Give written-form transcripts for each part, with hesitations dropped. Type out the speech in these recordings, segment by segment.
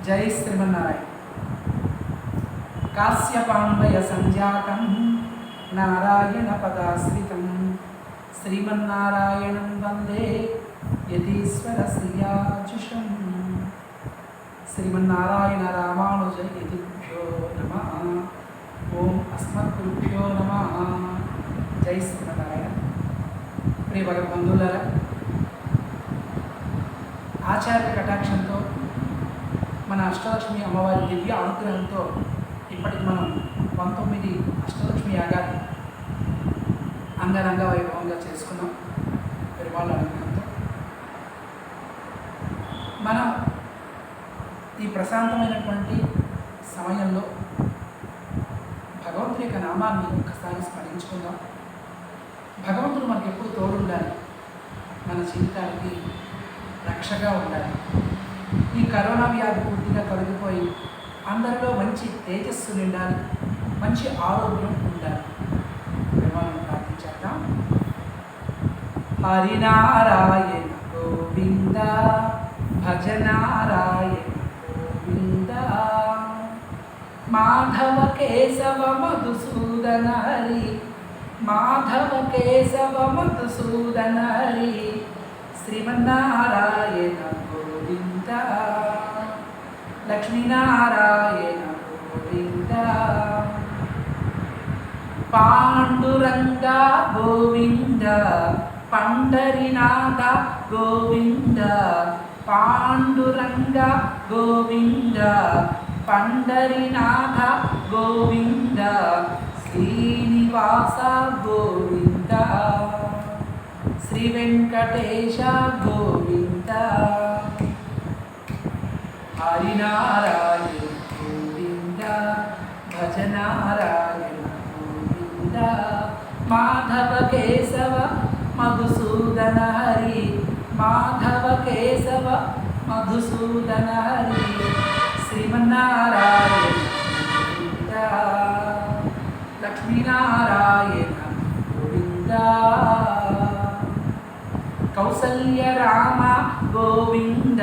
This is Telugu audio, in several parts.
జై శ్రీమన్నారాయణ. కాశ్యపాంబయ సంజాతం నారాయణ పదాశ్రితం శ్రీమన్నారాయణం వందే యతీశ్వర శ్రియాజుషం. శ్రీమన్నారాయణ రామానుజ యతిభ్యో నమః. ఓం అస్మద్గురుభ్యో నమః. జై శ్రీమన్నారాయణ. ప్రియ భగవద్బంధువులారా, ఆచార్య కటాక్షంతో మన అష్టలక్ష్మి అమ్మవారి దివ్య అనుగ్రహంతో ఇప్పటికి మనం 19 అష్టలక్ష్మి యాగాలు అంగరంగ వైభవంగా చేసుకున్నాం. పెరుమాళ్ళ అనుగ్రహంతో మనం ఈ ప్రశాంతమైనటువంటి సమయంలో భగవంతుని యొక్క నామాన్ని ఒక్కసారి స్మరించుకుందాం. భగవంతుడు మనకి ఎప్పుడు తోడుండాలి, మన జీవితానికి రక్షగా ఉండాలి. ఈ కరోనా వ్యాధి పూర్తిగా తొలగిపోయి అందరిలో మంచి తేజస్సు నిండాలి, మంచి ఆరోగ్యం ఉండాలి. మనం ప్రార్థించేద్దాం. హరినారాయణ గోవింద భజనారాయణ గోవింద మాధవ కేశవ మధుసూదన హరి మాధవ కేశవ మధుసూదన హరి శ్రీమన్నారాయణ గోవింద లక్ష్మీనారాయణ గోవింద పాండురంగ గోవింద పండరినాథ గోవింద పాండురంగ గోవింద పండరినాథ గోవింద శ్రీనివాస గోవింద శ్రీ వెంకటేశ గోవింద హరినారాయణ గోవింద భజనారాయణ గోవింద మాధవ కేశవ మధుసూదన హరి మాధవ కేశవ మధుసూదన హరి శ్రీమన్నారాయణ గోవింద లక్ష్మీనారాయణ గోవింద కౌసల్య రామ గోవింద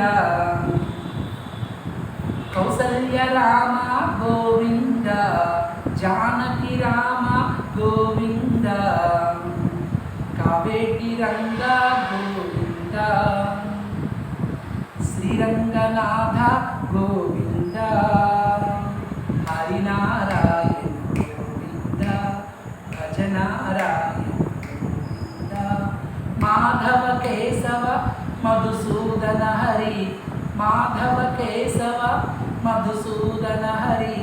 కౌసల్య రామ గోవింద జానకి రామ గోవింద కావేటి రంగ గోవింద శ్రీరంగనాథ గోవింద హరినారాయణ గోవింద భజనారాయణ గోవింద మాధవ కేశవ మధుసూదన హరి మాధవ కేశవ మధుసూదన హరి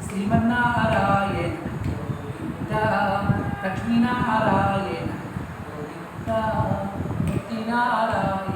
శ్రీమన్నారాయణ గోవింద లక్ష్మీనారాయణ గోవింద ముక్తినారాయణ